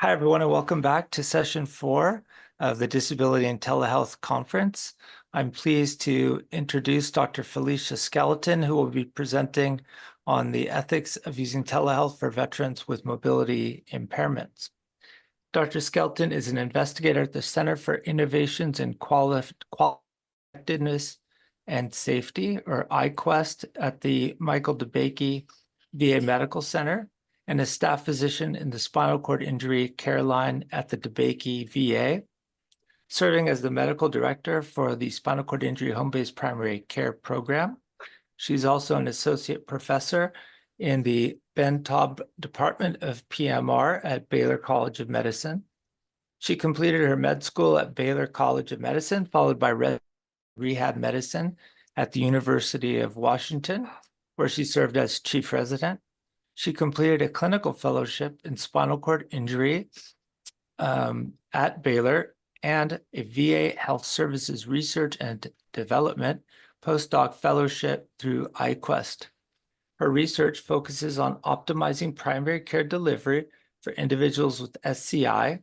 Hi, everyone, and welcome back to session 4 of the Disability and Telehealth Conference. I'm pleased to introduce Dr. Felicia Skeleton, who will be presenting on the ethics of using telehealth for veterans with mobility impairments. Dr. Skeleton is an investigator at the Center for Innovations in Qualifiedness and Safety, or IQUEST, at the Michael DeBakey VA Medical Center, and a staff physician in the spinal cord injury care line at the DeBakey VA, serving as the medical director for the spinal cord injury home-based primary care program. She's also an associate professor in the Ben Taub Department of PMR at Baylor College of Medicine. She completed her med school at Baylor College of Medicine, followed by rehab medicine at the University of Washington, where she served as chief resident. She completed a clinical fellowship in spinal cord injury at Baylor and a VA Health Services Research and Development postdoc fellowship through IQUEST. Her research focuses on optimizing primary care delivery for individuals with SCI,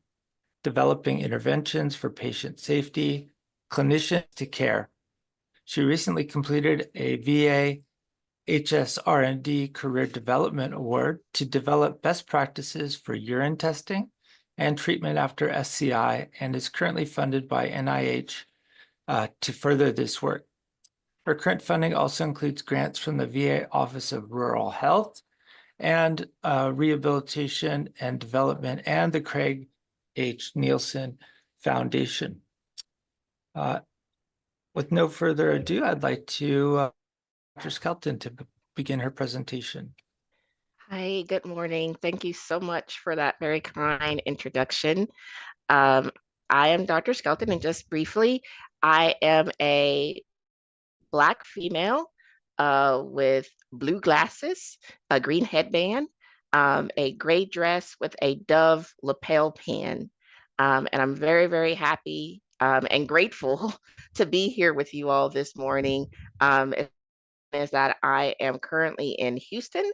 developing interventions for patient safety, clinician to care. She recently completed a VA HSR&D Career Development Award to develop best practices for urine testing and treatment after SCI, and is currently funded by NIH to further this work. Her current funding also includes grants from the VA Office of Rural Health and Rehabilitation and Development and the Craig H. Nielsen Foundation. With no further ado, I'd like to Dr. Skelton to begin her presentation. Hi, good morning. Thank you so much for that very kind introduction. I am Dr. Skelton, and just briefly, I am a Black female with blue glasses, a green headband, a gray dress with a dove lapel pin. And I'm very, very happy and grateful to be here with you all this morning. Is that I am currently in Houston.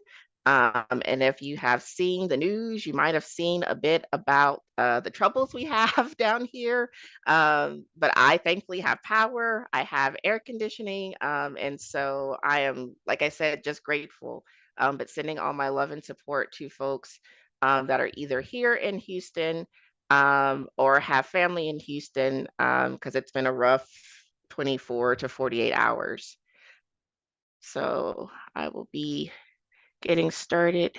And if you have seen the news, you might have seen a bit about the troubles we have down here. But I thankfully have power, I have air conditioning. And so I am, like I said, just grateful, but sending all my love and support to folks that are either here in Houston or have family in Houston, because it's been a rough 24 to 48 hours. So I will be getting started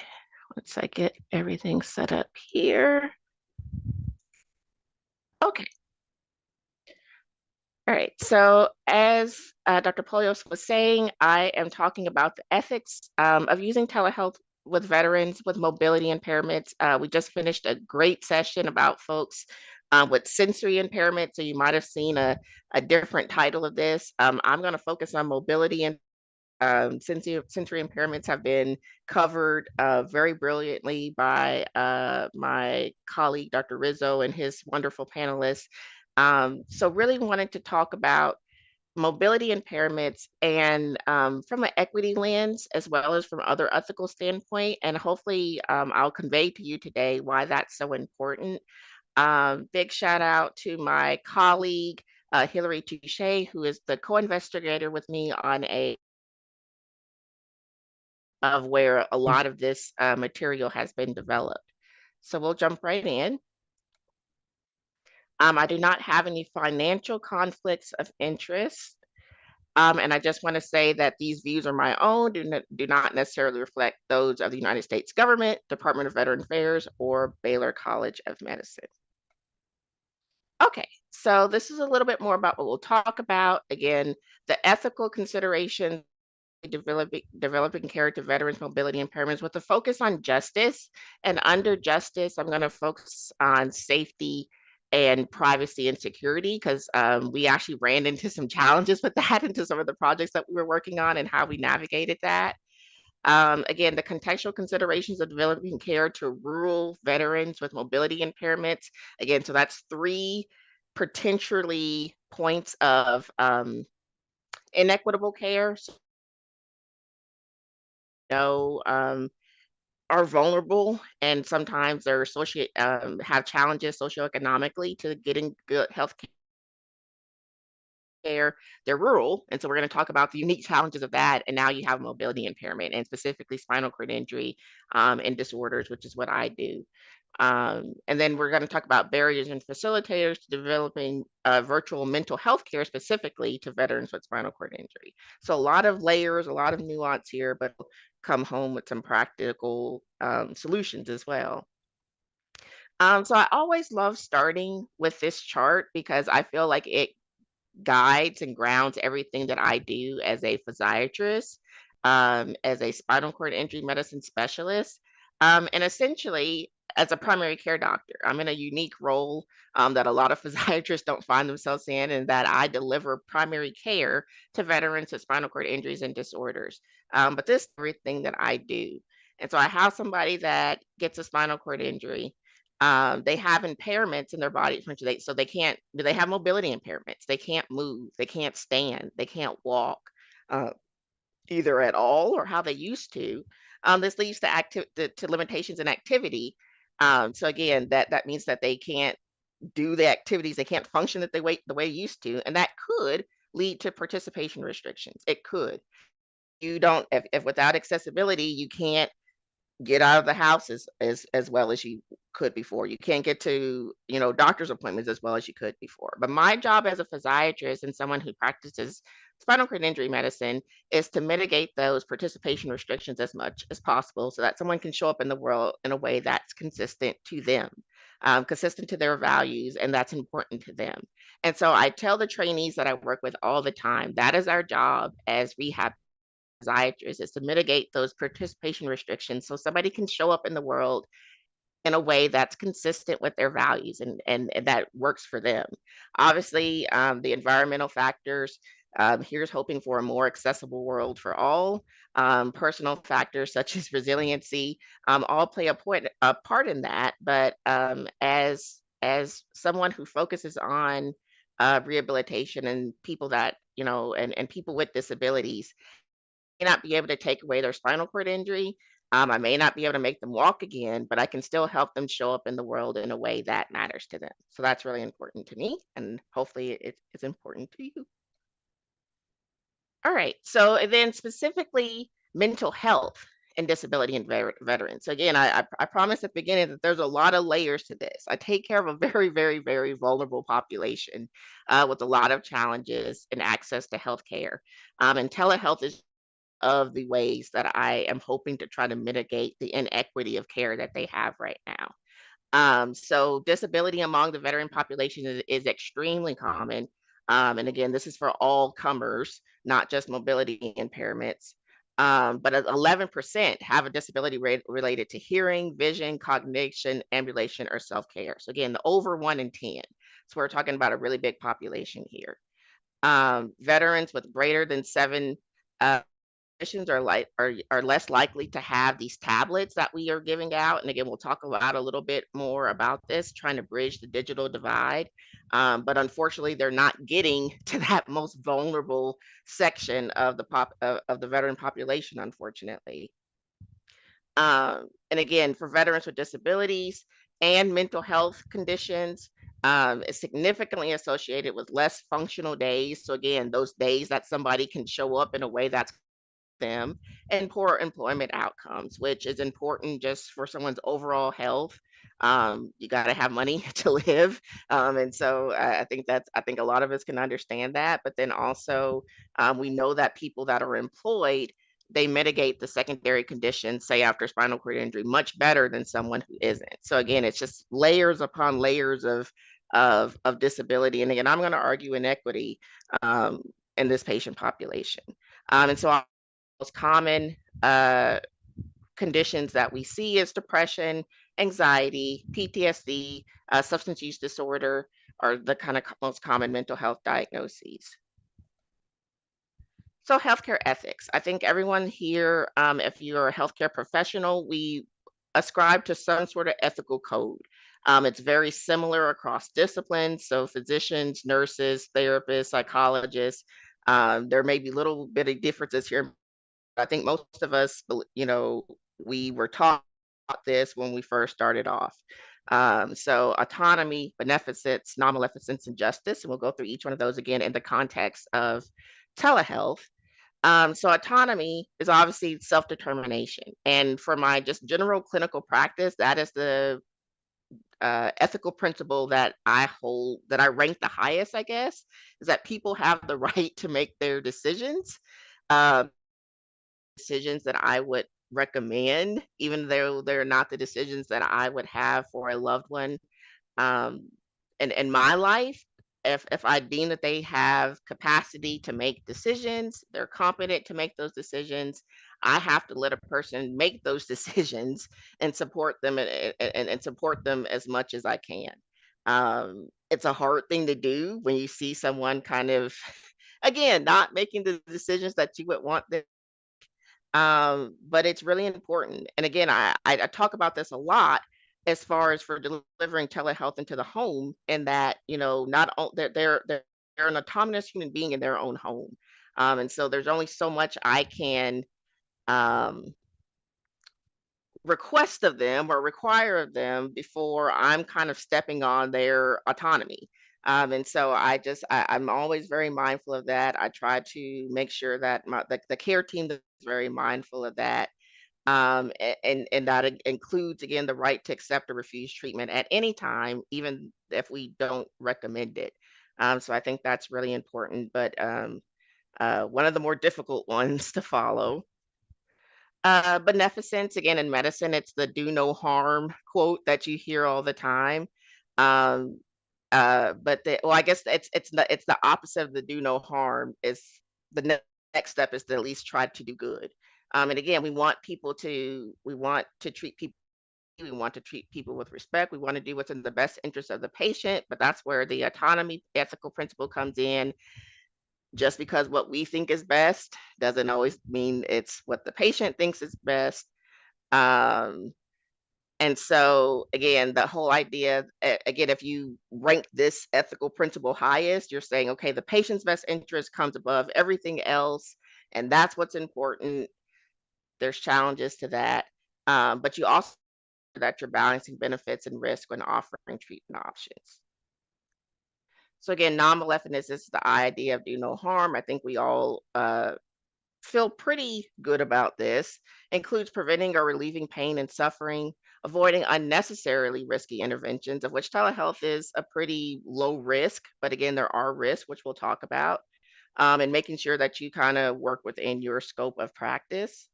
once I get everything set up here. Okay. All right. So as Dr. Polios was saying, I am talking about the ethics of using telehealth with veterans with mobility impairments. We just finished a great session about folks with sensory impairment. So you might have seen a different title of this. I'm going to focus on mobility and sensory impairments have been covered very brilliantly by my colleague, Dr. Rizzo, and his wonderful panelists. So really wanted to talk about mobility impairments and from an equity lens, as well as from other ethical standpoint. And hopefully I'll convey to you today why that's so important. Big shout out to my colleague, Hilary Touche, who is the co-investigator with me on of where a lot of this material has been developed. So we'll jump right in. I do not have any financial conflicts of interest. And I just want to say that these views are my own, do not necessarily reflect those of the United States government, Department of Veteran Affairs, or Baylor College of Medicine. Okay, so this is a little bit more about what we'll talk about. Again, the ethical considerations developing care to veterans mobility impairments with a focus on justice. And under justice, I'm going to focus on safety and privacy and security, because we actually ran into some challenges with that into some of the projects that we were working on and how we navigated that. Again, the contextual considerations of developing care to rural veterans with mobility impairments. Again, so that's 3 potentially points of inequitable care. So are vulnerable and sometimes they're have challenges socioeconomically to getting good health care. They're rural, and so we're going to talk about the unique challenges of that. And now you have mobility impairment, and specifically spinal cord injury and disorders, which is what I do. And then we're going to talk about barriers and facilitators to developing virtual mental health care specifically to veterans with spinal cord injury. So a lot of layers, a lot of nuance here, but come home with some practical solutions as well. So I always love starting with this chart because I feel like it guides and grounds everything that I do as a physiatrist, as a spinal cord injury medicine specialist, and essentially as a primary care doctor. I'm in a unique role that a lot of physiatrists don't find themselves in that I deliver primary care to veterans with spinal cord injuries and disorders. But this is everything that I do. And so I have somebody that gets a spinal cord injury. They have impairments in their body, so they have mobility impairments. They can't move, they can't stand, they can't walk, uh, either at all or how they used to. This leads to limitations in activity. So again, that means that they can't do the activities, they can't function the way used to, and that could lead to participation restrictions. It could. You don't if without accessibility, you can't get out of the house as well as you could before. You can't get to, doctor's appointments as well as you could before. But my job as a physiatrist and someone who practices spinal cord injury medicine is to mitigate those participation restrictions as much as possible so that someone can show up in the world in a way that's consistent to them, consistent to their values, and that's important to them. And so I tell the trainees that I work with all the time, that is our job as rehab physiatrists, is to mitigate those participation restrictions so somebody can show up in the world in a way that's consistent with their values and that works for them. Obviously, the environmental factors. Here's hoping for a more accessible world for all. Personal factors such as resiliency all play a part in that. But as someone who focuses on rehabilitation and people that and people with disabilities, not be able to take away their spinal cord injury. I may not be able to make them walk again, but I can still help them show up in the world in a way that matters to them. So that's really important to me, and hopefully it's important to you. All right. So and then specifically mental health and disability and veterans. So again, I promised at the beginning that there's a lot of layers to this. I take care of a very, very, very vulnerable population with a lot of challenges and access to health care. And telehealth is of the ways that I am hoping to try to mitigate the inequity of care that they have right now. So disability among the veteran population is extremely common. And again, this is for all comers, not just mobility impairments. But 11% have a disability related to hearing, vision, cognition, ambulation, or self-care. So again, the over 1 in 10. So we're talking about a really big population here. Veterans with greater than 7 are less likely to have these tablets that we are giving out. And again, we'll talk about a little bit more about this, trying to bridge the digital divide. But unfortunately, they're not getting to that most vulnerable section of the veteran population, unfortunately. And again, for veterans with disabilities and mental health conditions, is significantly associated with less functional days. So again, those days that somebody can show up in a way that's them, and poor employment outcomes, which is important just for someone's overall health. You got to have money to live, and so I think a lot of us can understand that. But then also, we know that people that are employed, they mitigate the secondary conditions, say after spinal cord injury, much better than someone who isn't. So again, it's just layers upon layers of disability. And again, I'm going to argue inequity in this patient population. And so most common conditions that we see is depression, anxiety, PTSD, substance use disorder are the kind of most common mental health diagnoses. So healthcare ethics. I think everyone here, if you're a healthcare professional, we ascribe to some sort of ethical code. It's very similar across disciplines. So physicians, nurses, therapists, psychologists. There may be little bit of differences here. I think most of us, we were taught this when we first started off. So autonomy, beneficence, non-maleficence, and justice. And we'll go through each one of those again in the context of telehealth. So autonomy is obviously self-determination. And for my just general clinical practice, that is the ethical principle that I hold, that I rank the highest, I guess, is that people have the right to make their decisions. Um, Decisions that I would recommend, even though they're not the decisions that I would have for a loved one. Um, in my life, if I deem that they have capacity to make decisions, they're competent to make those decisions, I have to let a person make those decisions and support them and support them as much as I can. It's a hard thing to do when you see someone kind of, again, not making the decisions that you would want them, but it's really important. And again, I talk about this a lot as far as for delivering telehealth into the home, and that not all they're an autonomous human being in their own home, and so there's only so much I can um, request of them or require of them before I'm kind of stepping on their autonomy. And so I'm always very mindful of that. I try to make sure that the care team is very mindful of that. And that includes again the right to accept or refuse treatment at any time, even if we don't recommend it. So I think that's really important, but one of the more difficult ones to follow. Beneficence, again, in medicine, it's the "do no harm" quote that you hear all the time. Um, but I guess it's the opposite of the "do no harm." Is the next step is to at least try to do good. And again, we want to treat people. We want to treat people with respect. We want to do what's in the best interest of the patient, but that's where the autonomy ethical principle comes in. Just because what we think is best doesn't always mean it's what the patient thinks is best. Um, and so, again, the whole idea, again, if you rank this ethical principle highest, you're saying, okay, the patient's best interest comes above everything else, and that's what's important. There's challenges to that. But you also that you're balancing benefits and risk when offering treatment options. So again, non-maleficence is the idea of do no harm. I think we all feel pretty good about this. Includes preventing or relieving pain and suffering, avoiding unnecessarily risky interventions, of which telehealth is a pretty low risk, but again, there are risks, which we'll talk about, and making sure that you kind of work within your scope of practice.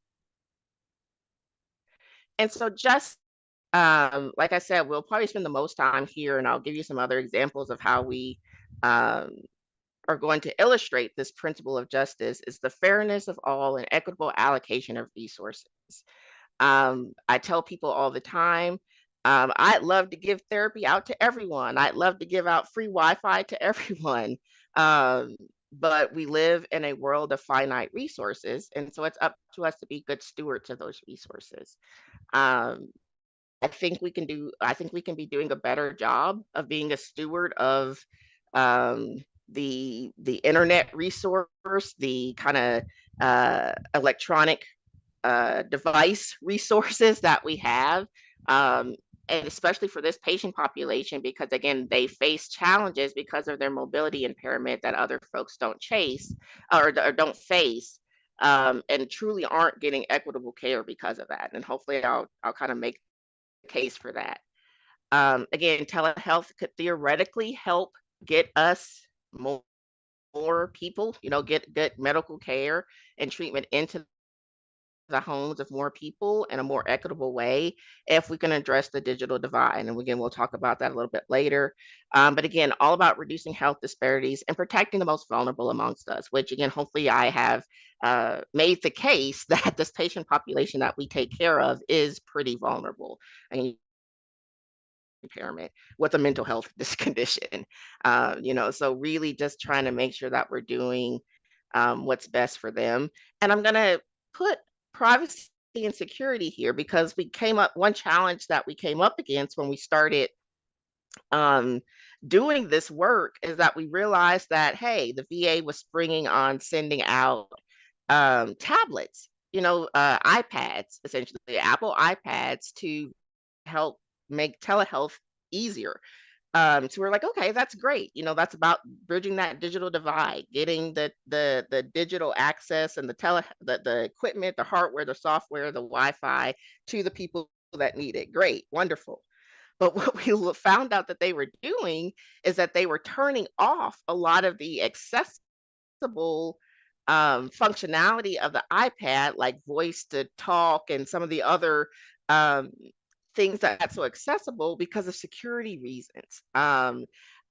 And so just like I said, we'll probably spend the most time here, and I'll give you some other examples of how we um, are going to illustrate this principle of justice is the fairness of all and equitable allocation of resources. I tell people all the time, I'd love to give therapy out to everyone. I'd love to give out free Wi-Fi to everyone. Um, but we live in a world of finite resources, and so it's up to us to be good stewards of those resources. Um, I think we can be doing a better job of being a steward of the internet resource, the kind of electronic device resources that we have. Um, and especially for this patient population, because again, they face challenges because of their mobility impairment that other folks don't chase or don't face, and truly aren't getting equitable care because of that. And hopefully, I'll kind of make the case for that. Again, telehealth could theoretically help get us more people, get good medical care and treatment into the homes of more people in a more equitable way if we can address the digital divide. And again, we'll talk about that a little bit later. But again, all about reducing health disparities and protecting the most vulnerable amongst us, which again, hopefully I have made the case that this patient population that we take care of is pretty vulnerable. And impairment with a mental health condition. So really just trying to make sure that we're doing what's best for them. And I'm going to put privacy and security here because one challenge that we came up against when we started um, doing this work is that we realized that, hey, the VA was springing on sending out tablets, iPads, essentially Apple iPads, to help make telehealth easier. So we're like, okay, that's great. That's about bridging that digital divide, getting the digital access and the equipment, the hardware, the software, the Wi-Fi to the people that need it. Great, wonderful. But what we found out that they were doing is that they were turning off a lot of the accessible functionality of the iPad, like voice to talk and some of the other um, things that's so accessible because of security reasons.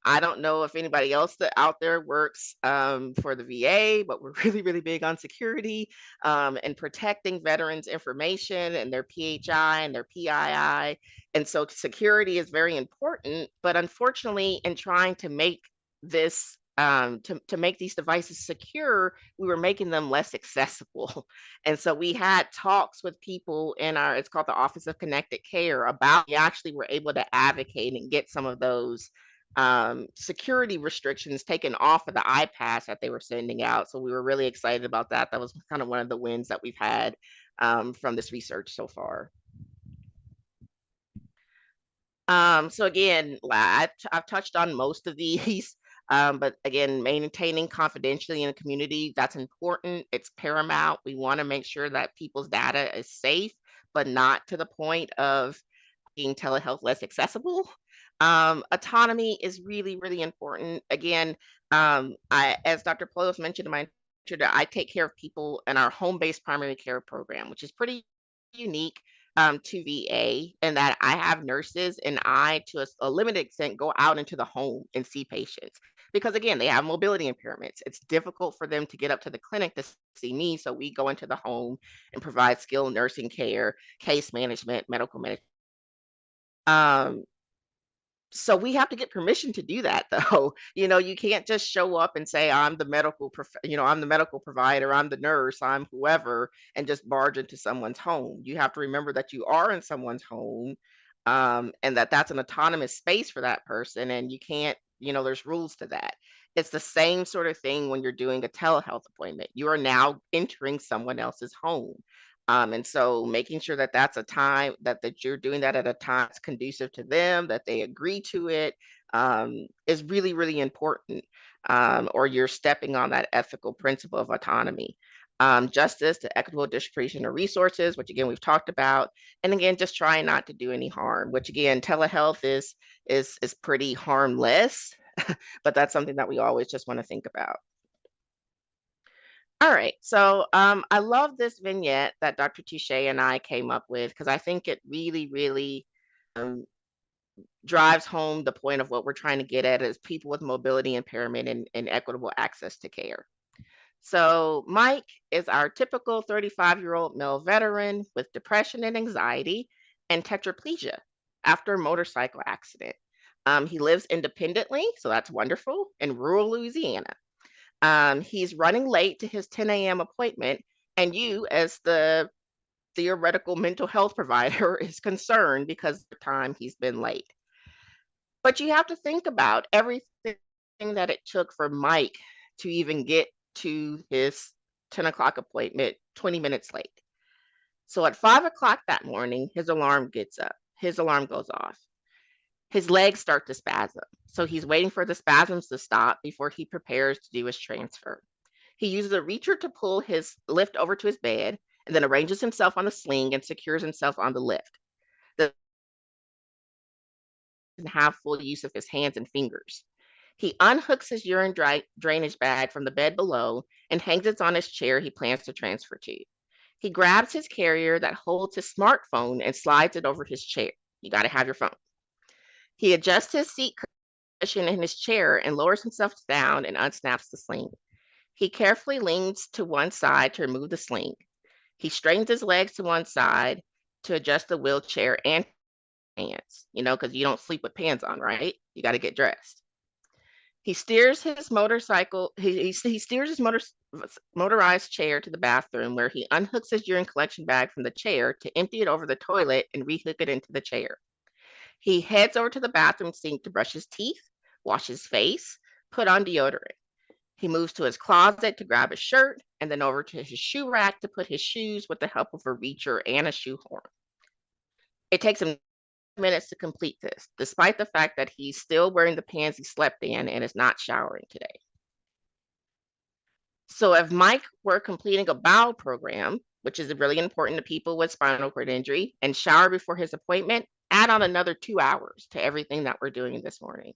I don't know if anybody else that out there works for the VA, but we're really, really big on security and protecting veterans' information and their PHI and their PII. And so security is very important. But unfortunately, in trying to make this to make these devices secure, we were making them less accessible. And so we had talks with people in it's called the Office of Connected Care, about, we actually were able to advocate and get some of those security restrictions taken off of the iPads that they were sending out. So we were really excited about that. That was kind of one of the wins that we've had from this research so far. So again, I've touched on most of these, but again, maintaining confidentiality in the community, that's important. It's paramount. We want to make sure that people's data is safe, but not to the point of making telehealth less accessible. Autonomy is really, really important. Again, as Dr. Plolos mentioned in my intro, that I take care of people in our home-based primary care program, which is pretty unique to VA, and that I have nurses and I, to a limited extent, go out into the home and see patients because, again, they have mobility impairments. It's difficult for them to get up to the clinic to see me, so we go into the home and provide skilled nursing care, case management, medical management. Um, so we have to get permission to do that, though. You can't just show up and say, I'm the medical provider, I'm the nurse, I'm whoever, and just barge into someone's home. You have to remember that you are in someone's home, and that that's an autonomous space for that person, and you can't, there's rules to that. It's the same sort of thing when you're doing a telehealth appointment. You are now entering someone else's home. And so making sure that that's a time that you're doing that at a time that's conducive to them, that they agree to it, is really, really important. Or you're stepping on that ethical principle of autonomy. Justice, the equitable distribution of resources, which again we've talked about, and again just trying not to do any harm. Which again, telehealth is pretty harmless, but that's something that we always just want to think about. All right, so I love this vignette that Dr. Touche and I came up with because I think it really, really um, drives home the point of what we're trying to get at as people with mobility impairment and equitable access to care. So Mike is our typical 35-year-old male veteran with depression and anxiety and tetraplegia after a motorcycle accident. He lives independently, so that's wonderful, in rural Louisiana. He's running late to his 10 a.m. appointment, and you, as the theoretical mental health provider, is concerned because of the time he's been late. But you have to think about everything that it took for Mike to even get to his 10 o'clock appointment 20 minutes late. So at 5 o'clock that morning, his alarm goes off. His legs start to spasm. So he's waiting for the spasms to stop before he prepares to do his transfer. He uses a reacher to pull his lift over to his bed and then arranges himself on a sling and secures himself on the lift. Doesn't have full use of his hands and fingers. He unhooks his urine drainage bag from the bed below and hangs it on his chair he plans to transfer to. He grabs his carrier that holds his smartphone and slides it over his chair. You got to have your phone. He adjusts his seat cushion in his chair and lowers himself down and unsnaps the sling. He carefully leans to one side to remove the sling. He straightens his legs to one side to adjust the wheelchair and pants, because you don't sleep with pants on, right? You got to get dressed. He steers his motorcycle, he steers his motorized chair to the bathroom where he unhooks his urine collection bag from the chair to empty it over the toilet and rehook it into the chair. He heads over to the bathroom sink to brush his teeth, wash his face, put on deodorant. He moves to his closet to grab his shirt and then over to his shoe rack to put his shoes with the help of a reacher and a shoehorn. It takes him minutes to complete this, despite the fact that he's still wearing the pants he slept in and is not showering today. So if Mike were completing a bowel program, which is really important to people with spinal cord injury, and shower before his appointment, add on another 2 hours to everything that we're doing this morning.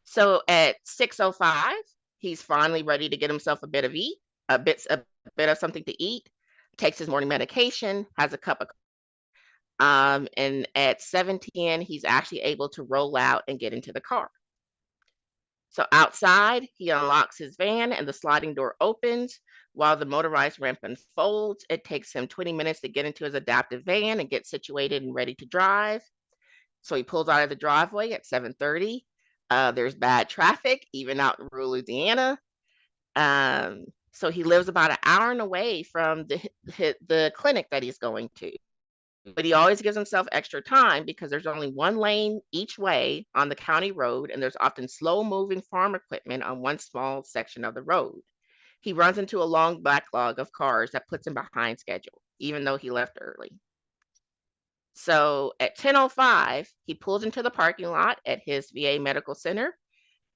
So at 6:05, he's finally ready to get himself a bit of something to eat, takes his morning medication, has a cup of and at 7:10, he's actually able to roll out and get into the car. So outside, he unlocks his van and the sliding door opens while the motorized ramp unfolds. It takes him 20 minutes to get into his adaptive van and get situated and ready to drive. So he pulls out of the driveway at 7:30. There's bad traffic, even out in rural Louisiana. So he lives about an hour and away from the clinic that he's going to. But he always gives himself extra time because there's only one lane each way on the county road, and there's often slow moving farm equipment on one small section of the road. He runs into a long backlog of cars that puts him behind schedule, even though he left early. So at 10:05, he pulls into the parking lot at his VA medical center.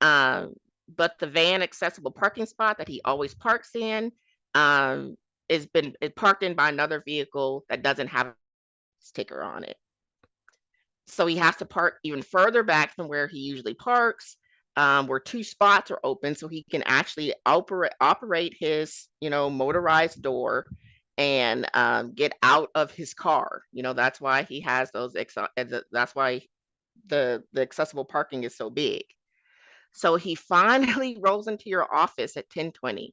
Um, but the van accessible parking spot that he always parks in um, is parked in by another vehicle that doesn't have a sticker on it. So he has to park even further back from where he usually parks, where two spots are open, so he can actually operate his, motorized door and get out of his car. That's why he has those. That's why the accessible parking is so big. So he finally rolls into your office at 10:20.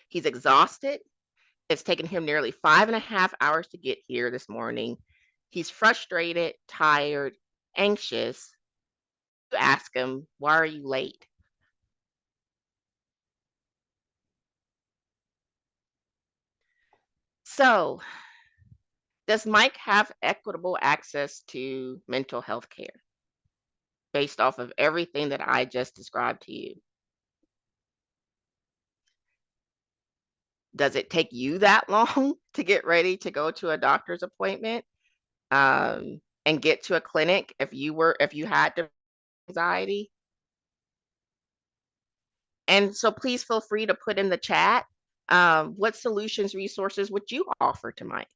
He's exhausted. It's taken him nearly 5.5 hours to get here this morning. He's frustrated, tired, anxious. You ask him, "Why are you late?" So, does Mike have equitable access to mental health care based off of everything that I just described to you? Does it take you that long to get ready to go to a doctor's appointment and get to a clinic if you had anxiety? And so please feel free to put in the chat, what solutions, resources would you offer to Mike,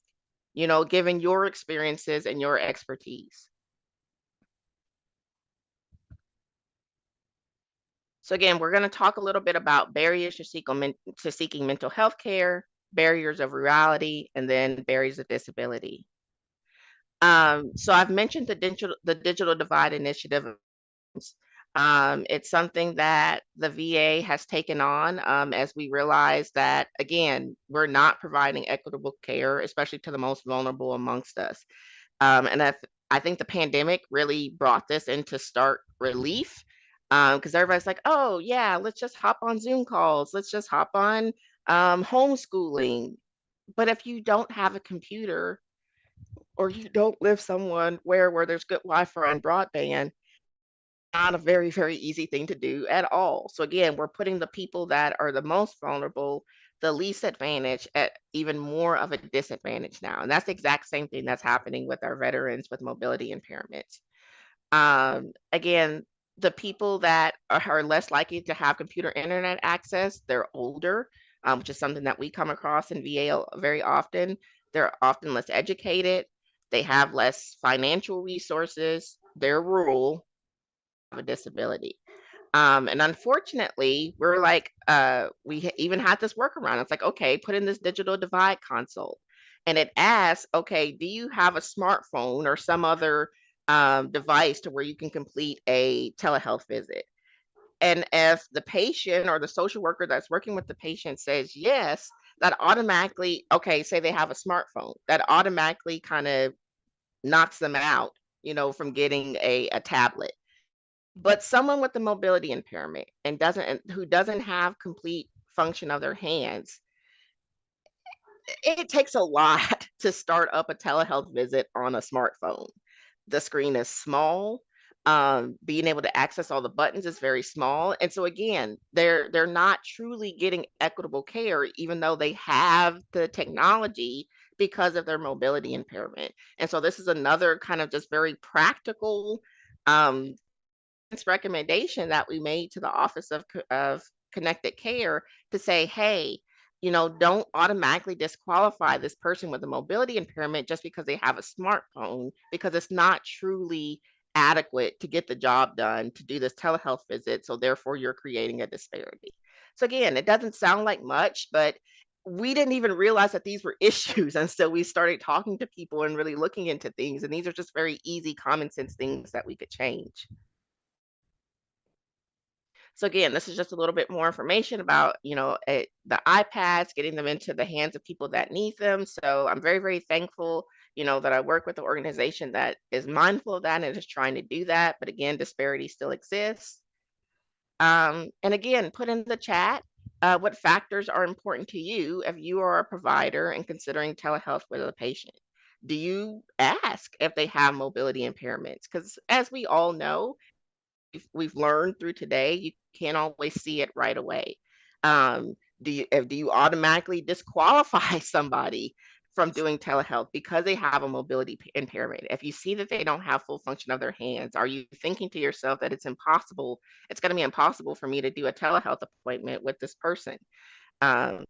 given your experiences and your expertise? So again, we're going to talk a little bit about barriers to seeking mental health care, barriers of rurality, and then barriers of disability. So I've mentioned the digital divide initiative. It's something that the VA has taken on as we realize that, again, we're not providing equitable care, especially to the most vulnerable amongst us. And I think the pandemic really brought this into stark relief because everybody's like, oh, yeah, let's just hop on Zoom calls, let's just hop on homeschooling. But if you don't have a computer or you don't live somewhere where there's good Wi Fi and broadband, not a very, very easy thing to do at all. So again, we're putting the people that are the most vulnerable, the least advantaged, at even more of a disadvantage now. And that's the exact same thing that's happening with our veterans with mobility impairments. Again, the people that are less likely to have computer internet access, they're older, which is something that we come across in VA very often. They're often less educated. They have less financial resources. They're rural, a disability. And unfortunately, we're like, even had this workaround. It's like, okay, put in this digital divide console. And it asks, okay, do you have a smartphone or some other device to where you can complete a telehealth visit? And if the patient or the social worker that's working with the patient says yes, that automatically, okay, say they have a smartphone, that automatically kind of knocks them out, from getting a tablet. But someone with a mobility impairment who doesn't have complete function of their hands, it takes a lot to start up a telehealth visit on a smartphone. The screen is small. Being able to access all the buttons is very small. And so again, they're not truly getting equitable care, even though they have the technology because of their mobility impairment. And so this is another kind of just very practical um, recommendation that we made to the Office of Connected Care to say, hey, don't automatically disqualify this person with a mobility impairment just because they have a smartphone, because it's not truly adequate to get the job done to do this telehealth visit. So therefore, you're creating a disparity. So again, it doesn't sound like much, but we didn't even realize that these were issues until we started talking to people and really looking into things. And these are just very easy, common sense things that we could change. So again, this is just a little bit more information about, the iPads, getting them into the hands of people that need them. So I'm very, very thankful, that I work with an organization that is mindful of that and is trying to do that. But again, disparity still exists. And again, put in the chat what factors are important to you if you are a provider and considering telehealth with a patient. Do you ask if they have mobility impairments? Because as we all know, we've learned through today, you can't always see it right away. Do you automatically disqualify somebody from doing telehealth because they have a mobility impairment? If you see that they don't have full function of their hands, are you thinking to yourself that it's impossible? It's going to be impossible for me to do a telehealth appointment with this person. Um,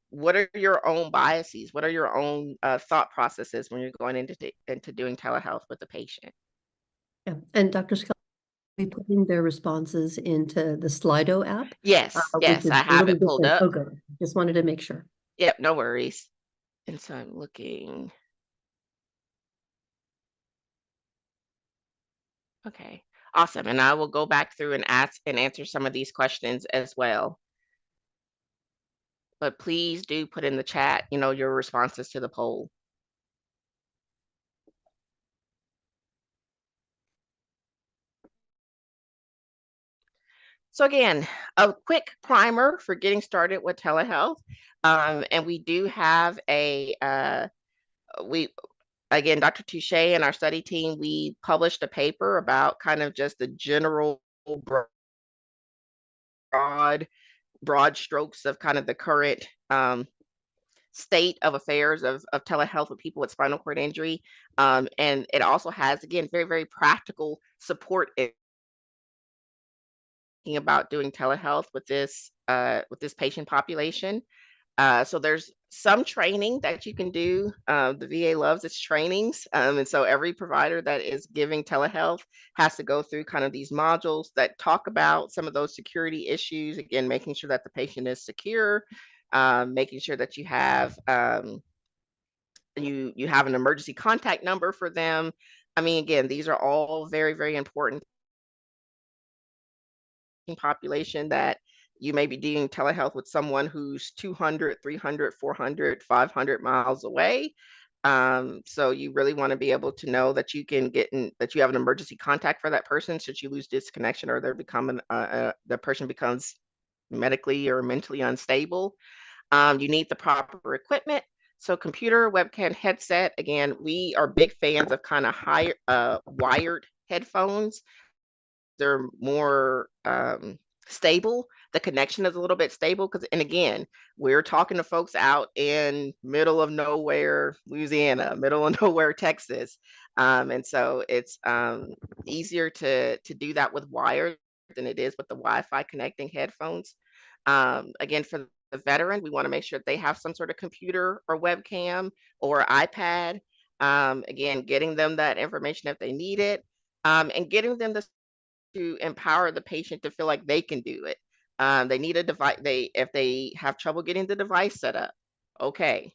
what are your own biases? What are your own thought processes when you're going into doing telehealth with the patient? Yeah, and Dr. Scott, we putting their responses into the Slido app, Yes, which yes, is I a have little it pulled different. up. Oh, good. Just wanted to make sure. Yep, no worries. And so I'm looking. Okay, awesome. And I will go back through and ask and answer some of these questions as well. But please do put in the chat, your responses to the poll. So again, a quick primer for getting started with telehealth. And we do have we again, Dr. Touche and our study team, we published a paper about kind of just the general broad broad strokes of kind of the current state of affairs of telehealth with people with spinal cord injury. And it also has, again, very, very practical support about doing telehealth with this patient population. So there's some training that you can do. The VA loves its trainings. And so every provider that is giving telehealth has to go through kind of these modules that talk about some of those security issues. Again, making sure that the patient is secure, making sure that you have an emergency contact number for them. I mean, again, these are all very, very important population that you may be doing telehealth with someone who's 200, 300, 400, 500 miles away. So you really want to be able to know that you can that you have an emergency contact for that person should you lose disconnection or the person becomes medically or mentally unstable. You need the proper equipment. So computer, webcam, headset. Again, we are big fans of kind of high wired headphones. They're more stable. The connection is a little bit stable and again, we're talking to folks out in middle of nowhere, Louisiana, middle of nowhere, Texas. And so it's easier to do that with wire than it is with the Wi-Fi connecting headphones. Again, for the veteran, we want to make sure that they have some sort of computer or webcam or iPad. Again, getting them that information if they need it, and getting them to empower the patient to feel like they can do it. They need a device. If they have trouble getting the device set up, okay.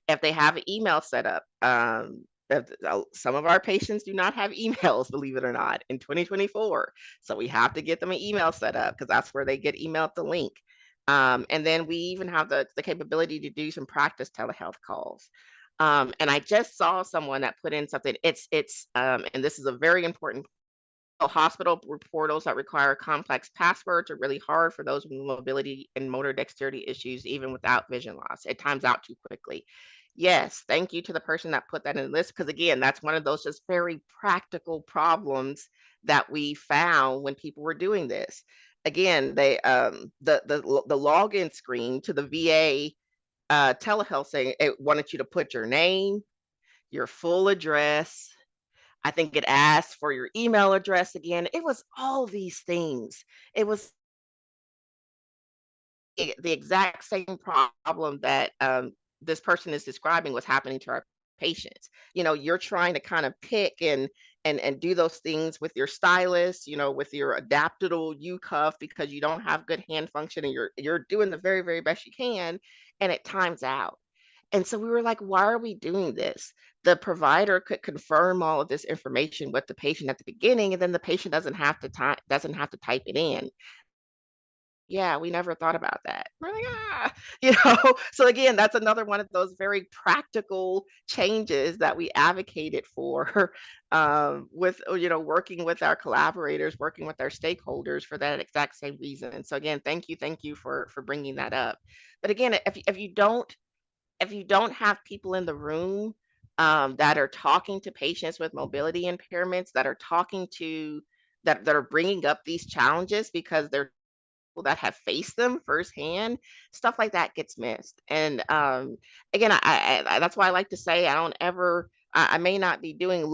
If they have an email set up, some of our patients do not have emails, believe it or not, in 2024. So we have to get them an email set up because that's where they get emailed the link. And then we even have the capability to do some practice telehealth calls. And I just saw someone that put in something. And this is a very important. Hospital portals that require complex passwords are really hard for those with mobility and motor dexterity issues, even without vision loss. It times out too quickly. Yes, thank you to the person that put that in the list, because again, that's one of those just very practical problems that we found when people were doing this. Again, they the login screen to the VA telehealth saying it wanted you to put your name, your full address. I think it asked for your email address again. It was all these things. It was the exact same problem that this person is describing was happening to our patients. You know, you're trying to kind of pick and do those things with your stylus, you know, with your adaptable U cuff because you don't have good hand function and you're doing the very, very best you can, and it times out. And so we were like, why are we doing this? The provider could confirm all of this information with the patient at the beginning, and then the patient doesn't have to type it in. Yeah, we never thought about that. We're like, "Ah," you know? So again, that's another one of those very practical changes that we advocated for, with, you know, working with our collaborators, working with our stakeholders for that exact same reason. So again, thank you for bringing that up. But again, if you don't have people in the room, that are talking to patients with mobility impairments, that are talking to that are bringing up these challenges because they're people that have faced them firsthand, stuff like that gets missed. And again, that's why I like to say I don't ever. I may not be doing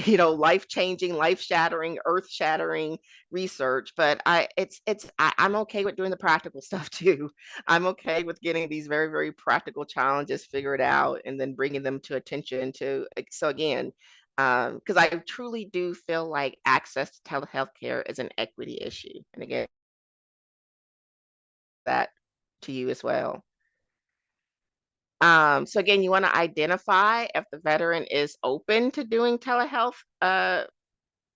you know, life changing, life shattering, earth shattering research, but I'm okay with doing the practical stuff too. I'm okay with getting these very, very practical challenges figured out and then bringing them to attention to. So again, because I truly do feel like access to telehealth care is an equity issue. And again, that to you as well. So again, you want to identify if the veteran is open to doing telehealth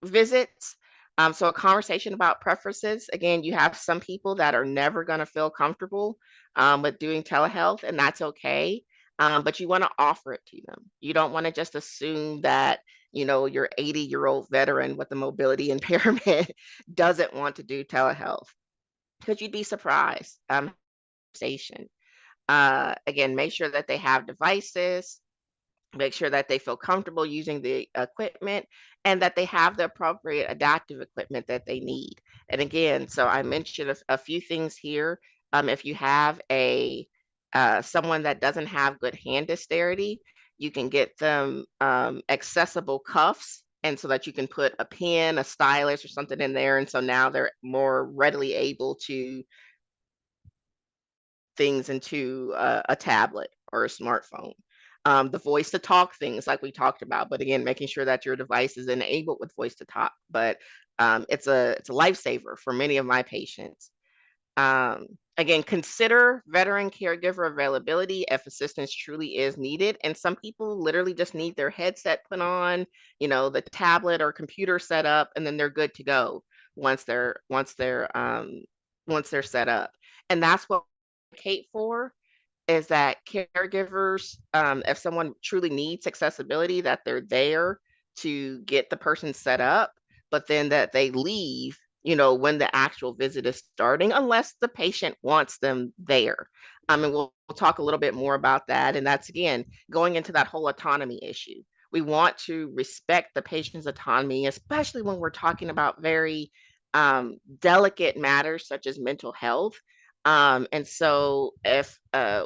visits. So a conversation about preferences. Again, you have some people that are never going to feel comfortable with doing telehealth, and that's okay. But you want to offer it to them. You don't want to just assume that, you know, your 80-year-old veteran with a mobility impairment doesn't want to do telehealth, because you'd be surprised. Station. Again, make sure that they have devices, make sure that they feel comfortable using the equipment, and that they have the appropriate adaptive equipment that they need. And again, so I mentioned a few things here. If you have a someone that doesn't have good hand dexterity, you can get them accessible cuffs. And so that you can put a pen, a stylus, or something in there. And so now they're more readily able to things into a tablet or a smartphone. The voice to talk things like we talked about, but again, making sure that your device is enabled with voice to talk. But it's a lifesaver for many of my patients. Again, consider veteran caregiver availability if assistance truly is needed. And some people literally just need their headset put on, you know, the tablet or computer set up, and then they're good to go once they're set up. And that's what we advocate for, is that caregivers, if someone truly needs accessibility, that they're there to get the person set up, but then that they leave, you know, when the actual visit is starting, unless the patient wants them there. And we'll talk a little bit more about that. And that's again going into that whole autonomy issue. We want to respect the patient's autonomy, especially when we're talking about very delicate matters such as mental health. And so if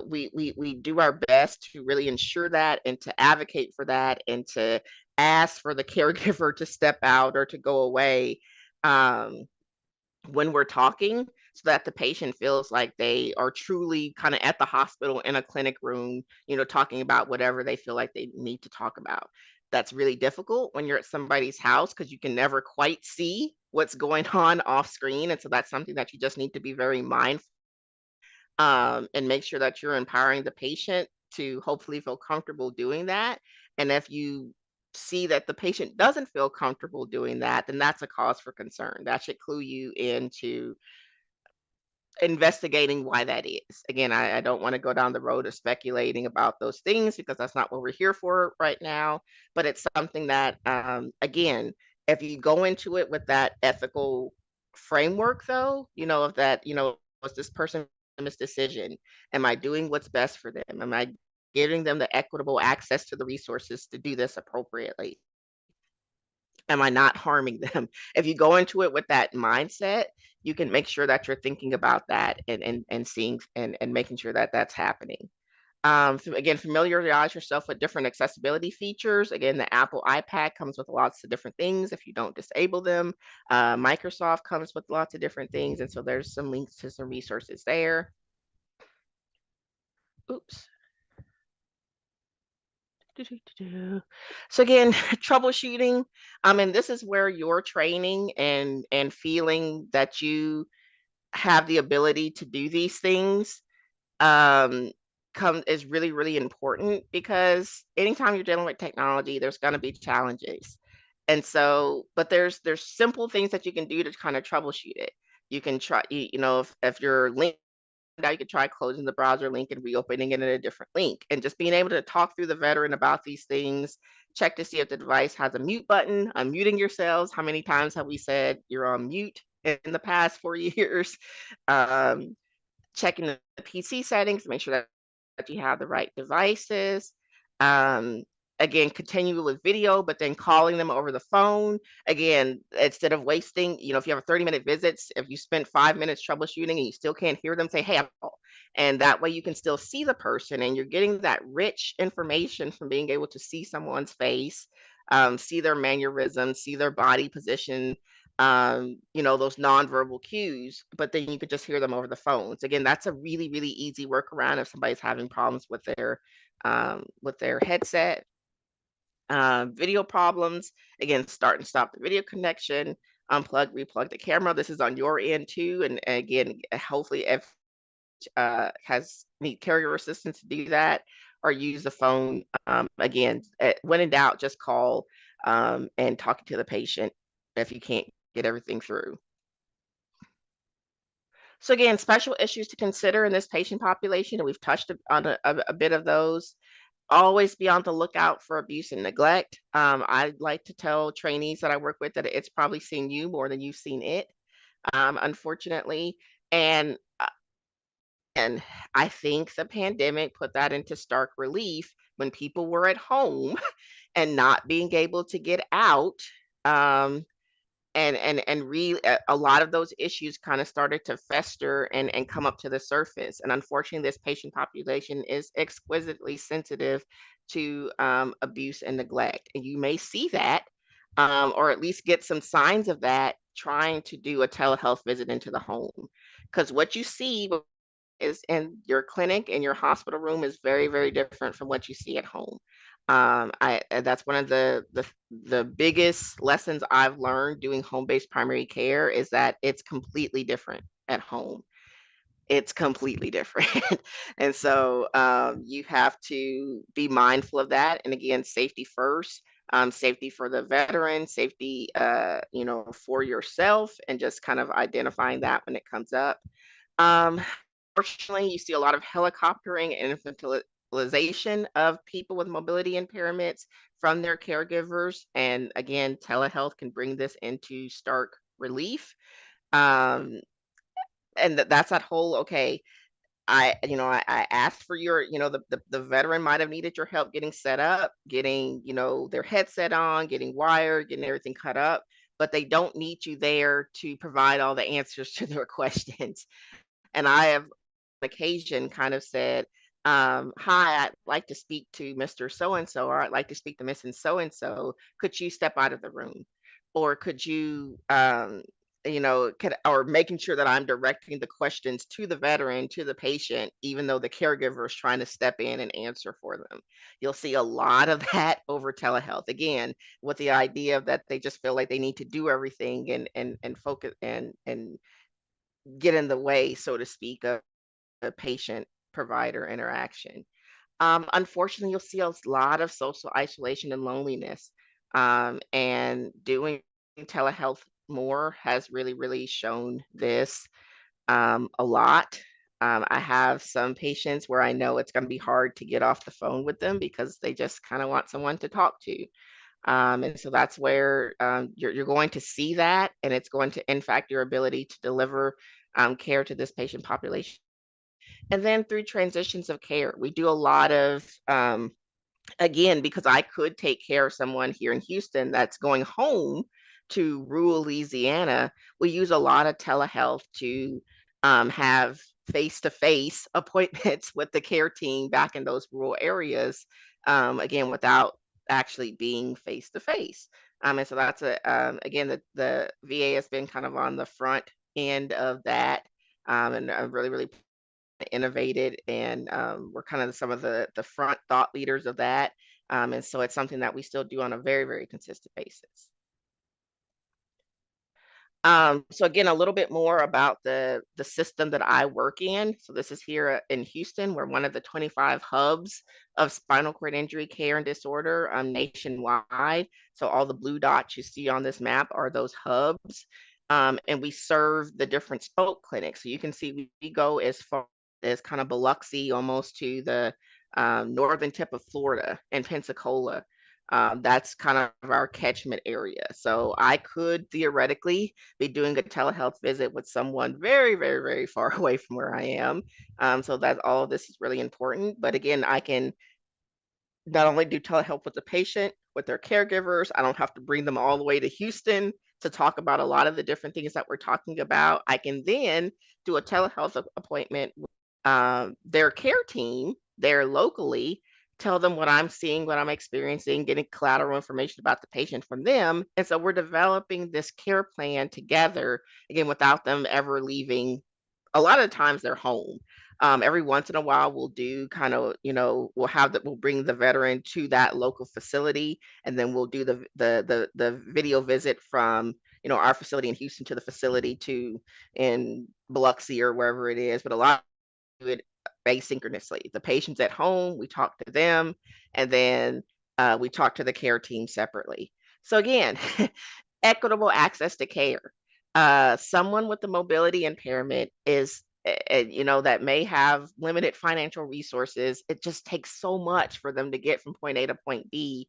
we do our best to really ensure that and to advocate for that and to ask for the caregiver to step out or to go away um, when we're talking, so that the patient feels like they are truly kind of at the hospital in a clinic room, you know, talking about whatever they feel like they need to talk about. That's really difficult when you're at somebody's house because you can never quite see what's going on off screen. And so that's something that you just need to be very mindful, and make sure that you're empowering the patient to hopefully feel comfortable doing that. And if you see that the patient doesn't feel comfortable doing that, then that's a cause for concern. That should clue you into investigating why that is. Again, I don't want to go down the road of speculating about those things because that's not what we're here for right now. But it's something that, again, if you go into it with that ethical framework, though, you know, of that, you know, was this person this decision? Am I doing what's best for them? Am I giving them the equitable access to the resources to do this appropriately? Am I not harming them? If you go into it with that mindset, you can make sure that you're thinking about that and seeing and making sure that that's happening. So again, familiarize yourself with different accessibility features. Again, the Apple iPad comes with lots of different things if you don't disable them. Microsoft comes with lots of different things. And so there's some links to some resources there. Oops. So again, troubleshooting. And this is where your training and feeling that you have the ability to do these things um is really, really important, because anytime you're dealing with technology, there's going to be challenges. And so, but there's simple things that you can do to kind of troubleshoot it. You can try, if you're linked, now you can try closing the browser link and reopening it in a different link, and just being able to talk through the veteran about these things. Check to see if the device has a mute button, unmuting yourselves. How many times have we said you're on mute in the past 4 years? um, Checking the PC settings, make sure that you have the right devices. Um, Again, continue with video, but then calling them over the phone. Again, instead of wasting, if you have a 30-minute visits, if you spend 5 minutes troubleshooting and you still can't hear them, say, hey, I'm off. And that way you can still see the person, and you're getting that rich information from being able to see someone's face, see their mannerisms, see their body position, those nonverbal cues, but then you could just hear them over the phones. Again, that's a really, really easy workaround if somebody's having problems with their headset. Video problems, again, start and stop the video connection, unplug, replug the camera. This is on your end too. And again, hopefully if need caregiver assistance to do that, or use the phone. Again, when in doubt, just call and talk to the patient if you can't get everything through. So again, special issues to consider in this patient population, and we've touched on a bit of those. Always be on the lookout for abuse and neglect. I like to tell trainees that I work with that it's probably seen you more than you've seen it, unfortunately. And I think the pandemic put that into stark relief when people were at home and not being able to get out. Um, a lot of those issues kind of started to fester and come up to the surface. And unfortunately, this patient population is exquisitely sensitive to abuse and neglect. And you may see that, or at least get some signs of that, trying to do a telehealth visit into the home. Because what you see is in your clinic and your hospital room is very, very different from what you see at home. That's one of the biggest lessons I've learned doing home-based primary care, is that it's completely different at home. It's completely different. And so you have to be mindful of that. And again, safety first, safety for the veteran, safety, for yourself, and just kind of identifying that when it comes up. Unfortunately, you see a lot of helicoptering and infantilization of people with mobility impairments from their caregivers. And again, telehealth can bring this into stark relief. Um, and that's that whole, okay, I asked for your, the veteran might have needed your help getting set up, getting, their headset on, getting wired, getting everything cut up, but they don't need you there to provide all the answers to their questions. And I have occasion kind of said, hi, I'd like to speak to Mr. So and so, or I'd like to speak to Mrs. So and so. Could you step out of the room? Or could you, or making sure that I'm directing the questions to the veteran, to the patient, even though the caregiver is trying to step in and answer for them. You'll see a lot of that over telehealth. Again, with the idea of that they just feel like they need to do everything and focus and get in the way, so to speak, of the patient provider interaction. Unfortunately, you'll see a lot of social isolation and loneliness. And doing telehealth more has really, really shown this a lot. I have some patients where I know it's going to be hard to get off the phone with them because they just kind of want someone to talk to. And so that's where you're going to see that, and it's going to impact your ability to deliver care to this patient population. And then through transitions of care, we do a lot of again, because I could take care of someone here in Houston that's going home to rural Louisiana, we use a lot of telehealth to have face-to-face appointments with the care team back in those rural areas, again, without actually being face-to-face. And so that's again, the VA has been kind of on the front end of that, and really, really innovated, and we're kind of some of the front thought leaders of that. And so it's something that we still do on a very, very consistent basis. So again, a little bit more about the system that I work in. So this is here in Houston. We're one of the 25 hubs of spinal cord injury care and disorder nationwide. So all the blue dots you see on this map are those hubs. And we serve the different spoke clinics. So you can see we go as far as kind of Biloxi, almost to the northern tip of Florida and Pensacola. That's kind of our catchment area. So I could theoretically be doing a telehealth visit with someone very, very, very far away from where I am. So that all of this is really important. But again, I can not only do telehealth with the patient, with their caregivers, I don't have to bring them all the way to Houston to talk about a lot of the different things that we're talking about. I can then do a telehealth appointment with their care team there locally, tell them what I'm seeing, what I'm experiencing, getting collateral information about the patient from them. And so we're developing this care plan together, again, without them ever leaving. A lot of times they're home. Every once in a while, we'll do kind of, we'll bring the veteran to that local facility, and then we'll do the video visit from, our facility in Houston to the facility in Biloxi or wherever it is. But a lot do it asynchronously. The patient's at home, we talk to them, and then we talk to the care team separately. So again, equitable access to care. Someone with a mobility impairment is, that may have limited financial resources. It just takes so much for them to get from point A to point B.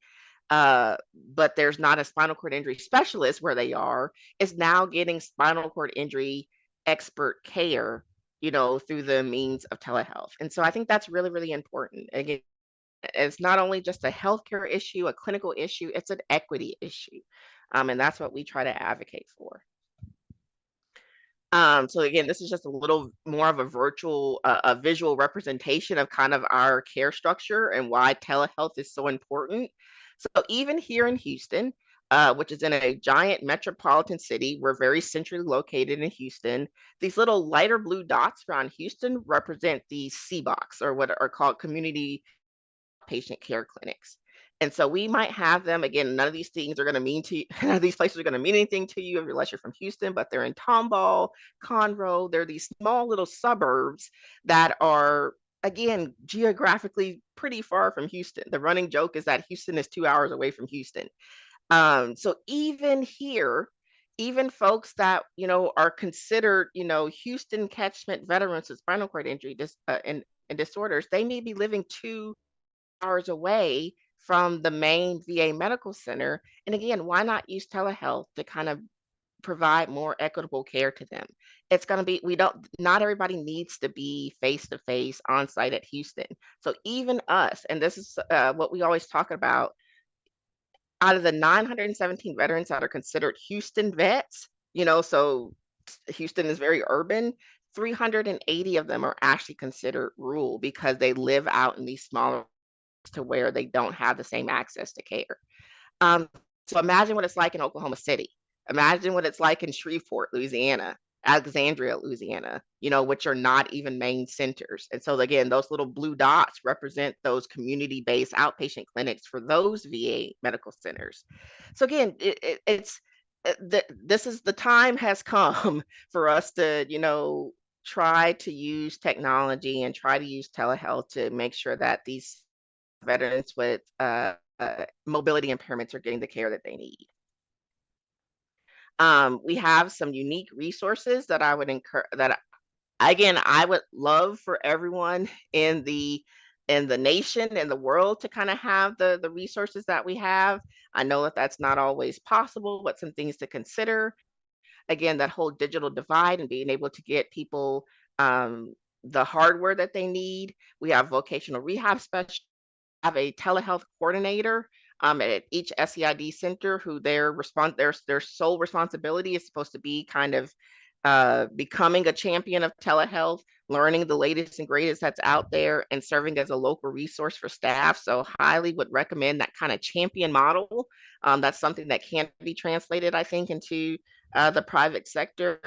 But there's not a spinal cord injury specialist where they are, is now getting spinal cord injury expert care, through the means of telehealth. And so I think that's really, really important. Again, it's not only just a healthcare issue, a clinical issue, it's an equity issue. And that's what we try to advocate for. So again, this is just a little more of a visual representation of kind of our care structure and why telehealth is so important. So even here in Houston, which is in a giant metropolitan city, we're very centrally located in Houston. These little lighter blue dots around Houston represent the CBOCs, or what are called community patient care clinics. And so we might have them, again, none of these things are going to mean to you, none of these places are going to mean anything to you unless you're from Houston, but they're in Tomball, Conroe. They're these small little suburbs that are, again, geographically pretty far from Houston. The running joke is that Houston is 2 hours away from Houston. So even here, even folks that, are considered, Houston catchment veterans with spinal cord injury and disorders, they may be living 2 hours away from the main VA medical center. And again, why not use telehealth to kind of provide more equitable care to them? It's going to be, not everybody needs to be face to face on site at Houston. So even us, and this is what we always talk about, out of the 917 veterans that are considered Houston vets, so Houston is very urban. 380 of them are actually considered rural because they live out in these smaller to where they don't have the same access to care. So imagine what it's like in Oklahoma City. Imagine what it's like in Shreveport, Louisiana, Alexandria, Louisiana, which are not even main centers. And so again, those little blue dots represent those community-based outpatient clinics for those VA medical centers. So again, this is the time has come for us to, try to use technology and try to use telehealth to make sure that these veterans with mobility impairments are getting the care that they need. We have some unique resources that I would encourage, that again, I would love for everyone in the nation and the world to kind of have the resources that we have. I know that that's not always possible, but some things to consider. Again, that whole digital divide and being able to get people the hardware that they need. We have vocational rehab specialists, have a telehealth coordinator at each SEID center who their sole responsibility is supposed to be kind of becoming a champion of telehealth, learning the latest and greatest that's out there, and serving as a local resource for staff. So highly would recommend that kind of champion model. That's something that can be translated, I think, into the private sector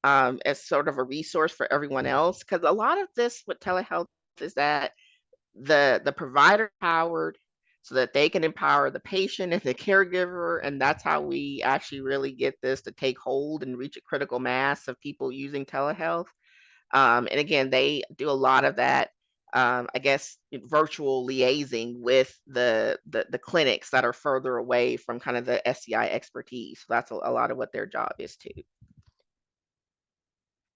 as sort of a resource for everyone else. Because a lot of this with telehealth is that the provider powered so that they can empower the patient and the caregiver, and that's how we actually really get this to take hold and reach a critical mass of people using telehealth. And again, they do a lot of that, I guess, virtual liaising with the clinics that are further away from kind of the SCI expertise. So that's a lot of what their job is too.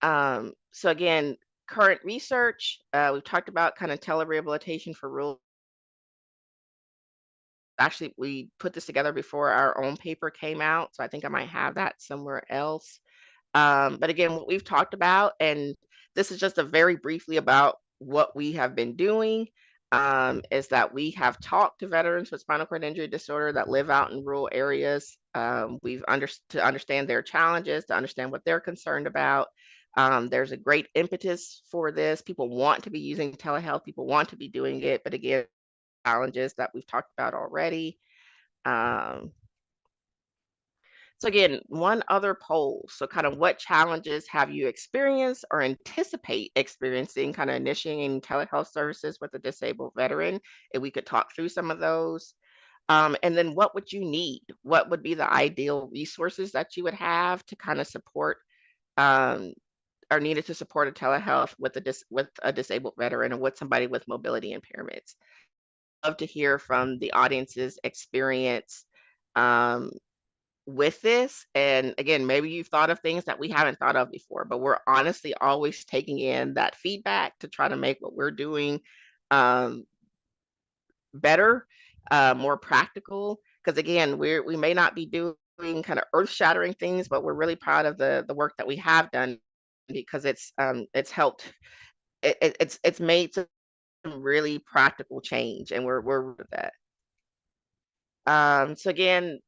So again, current research, we've talked about kind of telerehabilitation for rural. Actually, we put this together before our own paper came out, so I think I might have that somewhere else. But again, what we've talked about, and this is just a very briefly about what we have been doing, is that we have talked to veterans with spinal cord injury disorder that live out in rural areas. To understand their challenges, to understand what they're concerned about. There's a great impetus for this. People want to be using telehealth. People want to be doing it, but again, challenges that we've talked about already. Um, so again, one other poll. So kind of what challenges have you experienced or anticipate experiencing kind of initiating telehealth services with a disabled veteran? If we could talk through some of those. And then what would you need? What would be the ideal resources that you would have to kind of support or needed to support a telehealth with a disabled veteran or with somebody with mobility impairments? Love to hear from the audience's experience with this. And again, maybe you've thought of things that we haven't thought of before, but we're honestly always taking in that feedback to try to make what we're doing better, more practical. Because again, we may not be doing kind of earth-shattering things, but we're really proud of the work that we have done because it's helped. It's made some really practical change, and we're with that. So again,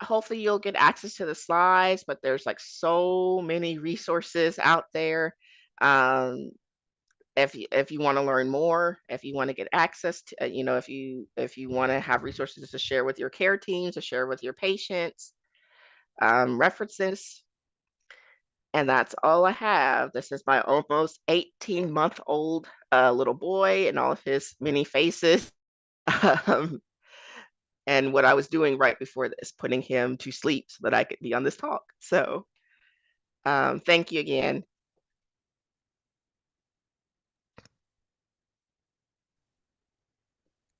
hopefully you'll get access to the slides, but there's like so many resources out there. If you want to learn more, if you want to get access to, if you want to have resources to share with your care teams, to share with your patients, references. And that's all I have. This is my almost 18-month-old little boy and all of his many faces. And what I was doing right before this, putting him to sleep so that I could be on this talk. So thank you again.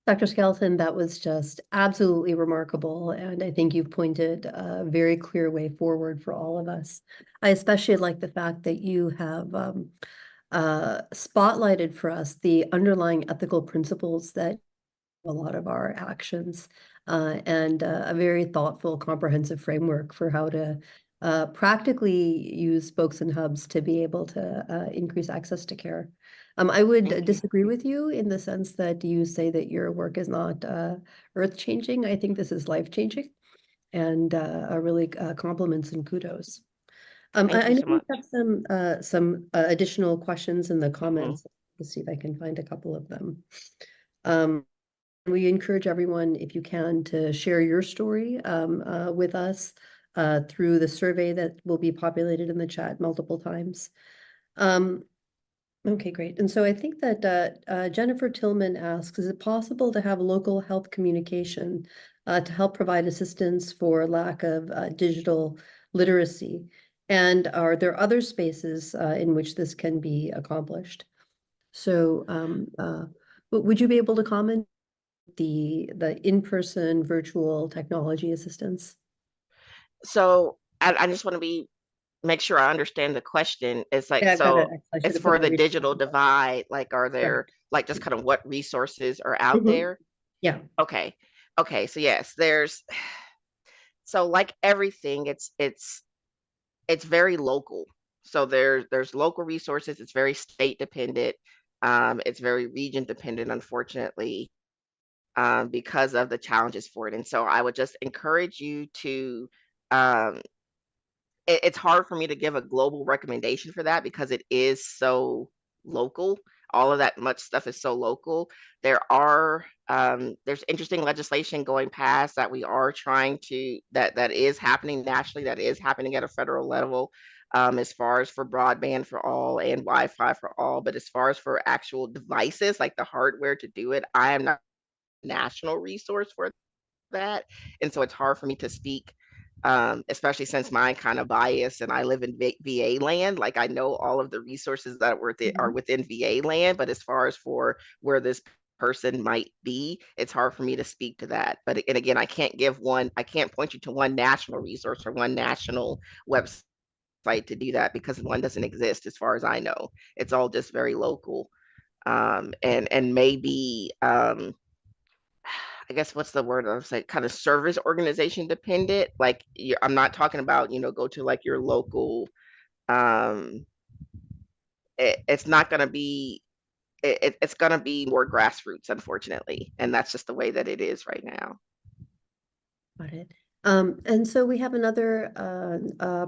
Dr. Skelton, that was just absolutely remarkable. And I think you've pointed a very clear way forward for all of us. I especially like the fact that you have spotlighted for us the underlying ethical principles that a lot of our actions and a very thoughtful, comprehensive framework for how to practically use spokes and hubs to be able to increase access to care. I would disagree with you in the sense that you say that your work is not earth-changing. I think this is life-changing and really compliments and kudos. I know we have some additional questions in the comments. Let's see if I can find a couple of them. We encourage everyone, if you can, to share your story with us through the survey that will be populated in the chat multiple times. Okay, great. And so I think that Jennifer Tillman asks, is it possible to have local health communication to help provide assistance for lack of digital literacy? And are there other spaces in which this can be accomplished? So would you be able to comment the in-person virtual technology assistance? So I just want to make sure I understand the question. It's like, Yeah, so it's for the digital divide. Like, are there like just kind of what resources are out there? Yeah. Okay. So yes, so like everything, it's very local. So there's local resources. It's very state dependent. It's very region dependent, unfortunately, because of the challenges for it. And so I would just encourage you to um, it's hard for me to give a global recommendation for that because it is so local. All of that much stuff is so local. There's interesting legislation going past that we are trying to that is happening nationally, that is happening at a federal level, as far as for broadband for all and Wi-Fi for all. But as far as for actual devices, like the hardware to do it, I am not a national resource for that. And so it's hard for me to speak, especially since mine kind of biased and I live in VA land. Like I know all of the resources that are Mhm. within VA land, but as far as for where this person might be, it's hard for me to speak to that. But and again, I can't point you to one national resource or one national website to do that because one doesn't exist as far as I know. It's all just very local. And maybe I guess what's the word I was like, kind of service organization dependent. Like I'm not talking about, go to like your local, um, it's not going to be, it's going to be more grassroots, unfortunately. And that's just the way that it is right now. Got it. And so we have another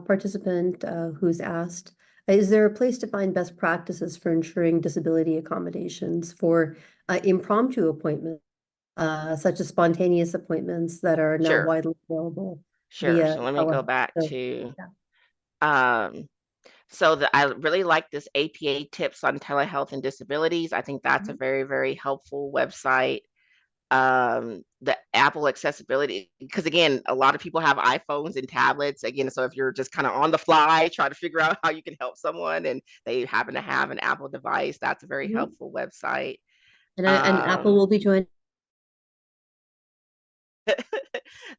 participant who's asked, is there a place to find best practices for ensuring disability accommodations for impromptu appointments, such as spontaneous appointments that are now Sure. widely available Sure. via So let me go telehealth? back So, to, yeah. um, I really like this APA tips on telehealth and disabilities. I think that's a Mhm. very, very helpful website. The Apple accessibility, because again, a lot of people have iPhones and tablets. Again, so if you're just kind of on the fly trying to figure out how you can help someone and they happen to have an Apple device, that's a very Mhm. helpful website. And Apple will be joining.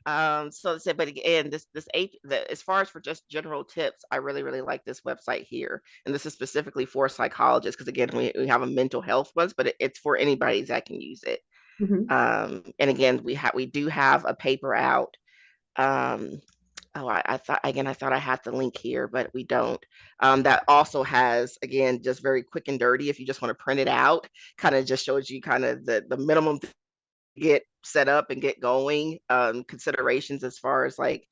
But again, as far as for just general tips, I really, really like this website here. And this is specifically for psychologists, because again, we have a mental health ones, but it's for anybody that can use it. Mhm. And again, we do have a paper out. Um, I thought I had the link here, but we don't. That also has, again, just very quick and dirty. If you just want to print it out, kind of just shows you kind of the minimum to get set up and get going. Considerations as far as like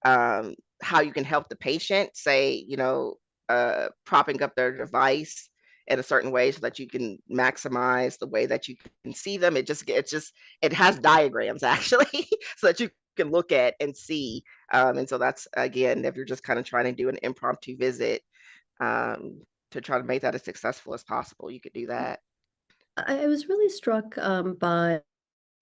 um, how you can help the patient, say, propping up their device in a certain way so that you can maximize the way that you can see them. It has diagrams actually, so that you can look at and see. And so that's, again, if you're just kind of trying to do an impromptu visit, um, to try to make that as successful as possible, you could do that. I was really struck by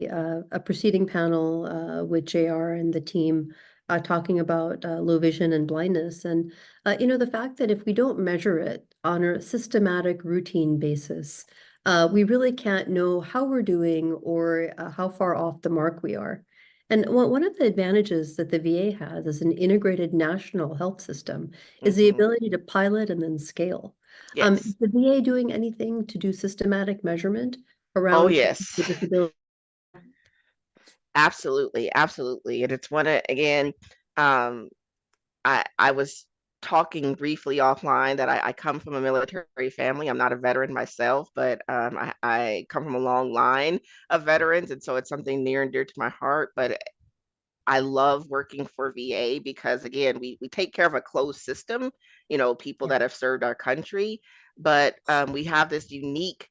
a preceding panel with JR and the team talking about low vision and blindness. And, the fact that if we don't measure it on a systematic routine basis, we really can't know how we're doing or how far off the mark we are. And one of the advantages that the VA has as an integrated national health system is the Hmm. ability to pilot and then scale. Is Yes. the VA doing anything to do systematic measurement Oh, around yes. the disability? Absolutely, absolutely. And it's one of, again, um, I was talking briefly offline that I come from a military family. I'm not a veteran myself, but I come from a long line of veterans, and so it's something near and dear to my heart. But I love working for VA because again, we take care of a closed system, people Yeah. that have served our country, but we have this unique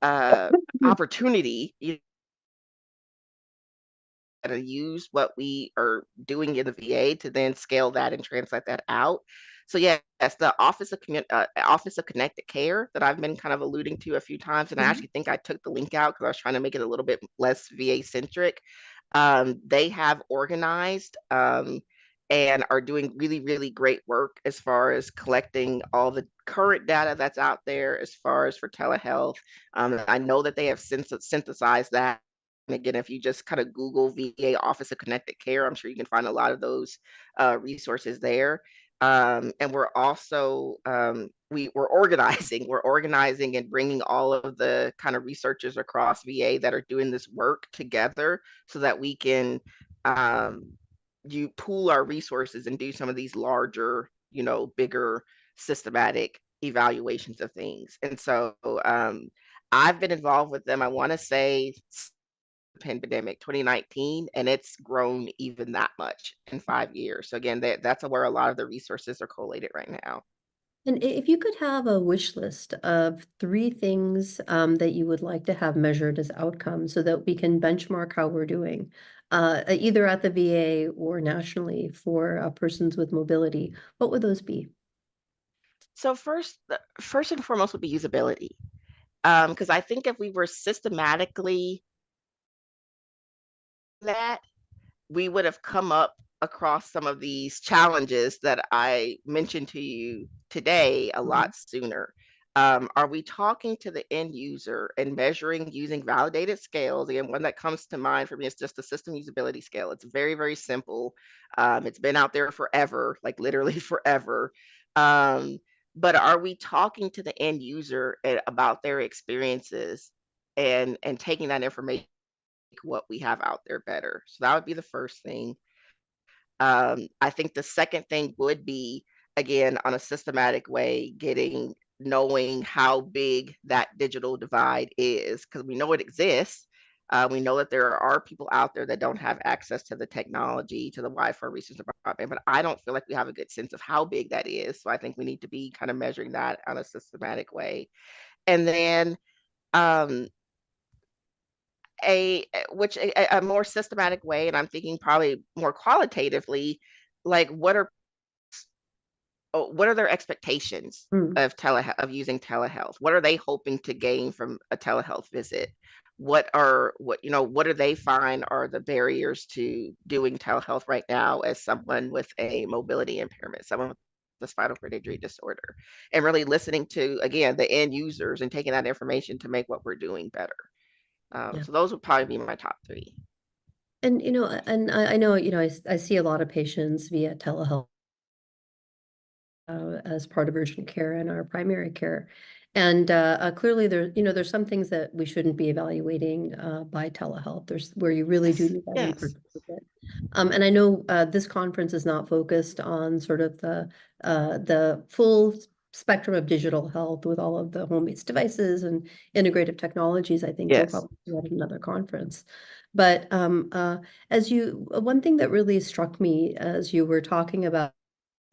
opportunity, to use what we are doing in the VA to then scale that and translate that out. So yes, the Office of Connected Care that I've been kind of alluding to a few times, and I Mhm. actually think I took the link out because I was trying to make it a little bit less VA centric. They have organized, and are doing really, really great work as far as collecting all the current data that's out there as far as for telehealth. I know that they have synthesized that. And again, if you just kind of Google VA Office of Connected Care, I'm sure you can find a lot of those resources there. And we're also we're organizing, we're organizing and bringing all of the kind of researchers across VA that are doing this work together so that we can um, you pool our resources and do some of these larger, bigger systematic evaluations of things. And so I've been involved with them, I want to say pandemic 2019, and it's grown even that much in 5 years. So again, that's where a lot of the resources are collated right now. And if you could have a wish list of 3 things that you would like to have measured as outcomes so that we can benchmark how we're doing, either at the VA or nationally for persons with mobility, what would those be? So first and foremost would be usability. Because I think if we were systematically that, we would have come up across some of these challenges that I mentioned to you today a lot sooner. Are we talking to the end user and measuring using validated scales? Again, one that comes to mind for me is just the system usability scale. It's very, very simple. It's been out there forever, like literally forever. But are we talking to the end user about their experiences and taking that information, what we have out there better? So that would be the first thing. I think the second thing would be, again, on a systematic way, knowing how big that digital divide is, because we know it exists. We know that there are people out there that don't have access to the technology, to the Wi-Fi resources, broadband, but I don't feel like we have a good sense of how big that is. So I think we need to be kind of measuring that on a systematic way. And then um, a more systematic way, and I'm thinking probably more qualitatively, like what are their expectations Mm. of using telehealth? What are they hoping to gain from a telehealth visit? What do they find are the barriers to doing telehealth right now as someone with a mobility impairment, someone with the spinal cord injury disorder, and really listening to, again, the end users and taking that information to make what we're doing better. Yeah. So those would probably be my top 3. And, and I know, I see a lot of patients via telehealth as part of urgent care and our primary care. And clearly there's some things that we shouldn't be evaluating by telehealth. There's where you really do need that Yes. visit. And I know this conference is not focused on sort of the full spectrum of digital health with all of the home-based devices and integrative technologies. I think we'll Yes. probably do that at another conference. But one thing that really struck me as you were talking about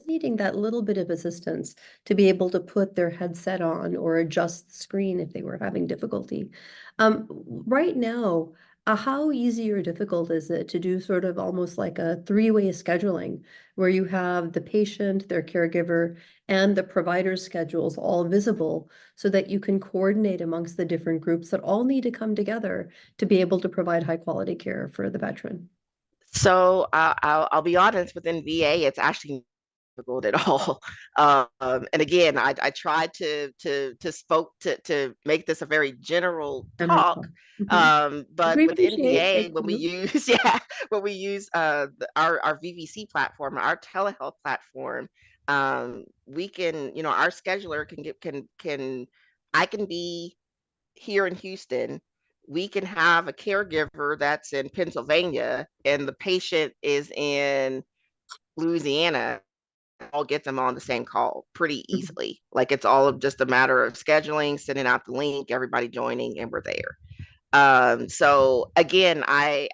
needing that little bit of assistance to be able to put their headset on or adjust the screen if they were having difficulty. Right now, how easy or difficult is it to do sort of almost like a 3-way scheduling where you have the patient, their caregiver, and the provider's schedules all visible so that you can coordinate amongst the different groups that all need to come together to be able to provide high quality care for the veteran? So I'll be honest, within VA, it's actually difficult at all. And again, I tried to make this a very general General talk. call. Mhm. But We within appreciate VA, it. when we use our VVC platform, our telehealth platform, we can, our scheduler can I can be here in Houston. We can have a caregiver that's in Pennsylvania and the patient is in Louisiana. All get them on the same call pretty Mhm. easily. Like it's all just a matter of scheduling, sending out the link, everybody joining, and we're there. So again, I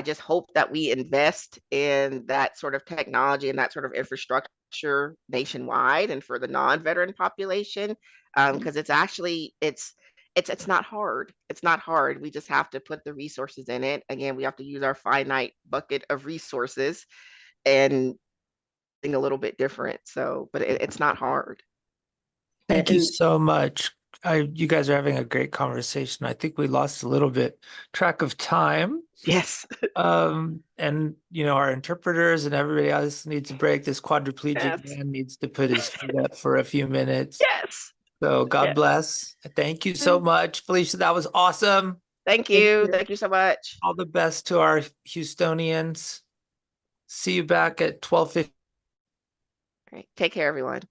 just hope that we invest in that sort of technology and that sort of infrastructure nationwide and for the non-veteran population, because it's not hard. It's not hard. We just have to put the resources in it. Again, we have to use our finite bucket of resources and a little bit different. So, but it's not hard. Thank you And so much. You guys are having a great conversation. I think we lost a little bit track of time. Yes. And our interpreters and everybody else needs a break. This quadriplegic Yes. man needs to put his feet up for a few minutes. Yes. So God Yes. bless. Thank you so much, Felicia. That was awesome. Thank thank you. you. Thank you so much. All the best to our Houstonians. See you back at 12:50. All right. Take care, everyone.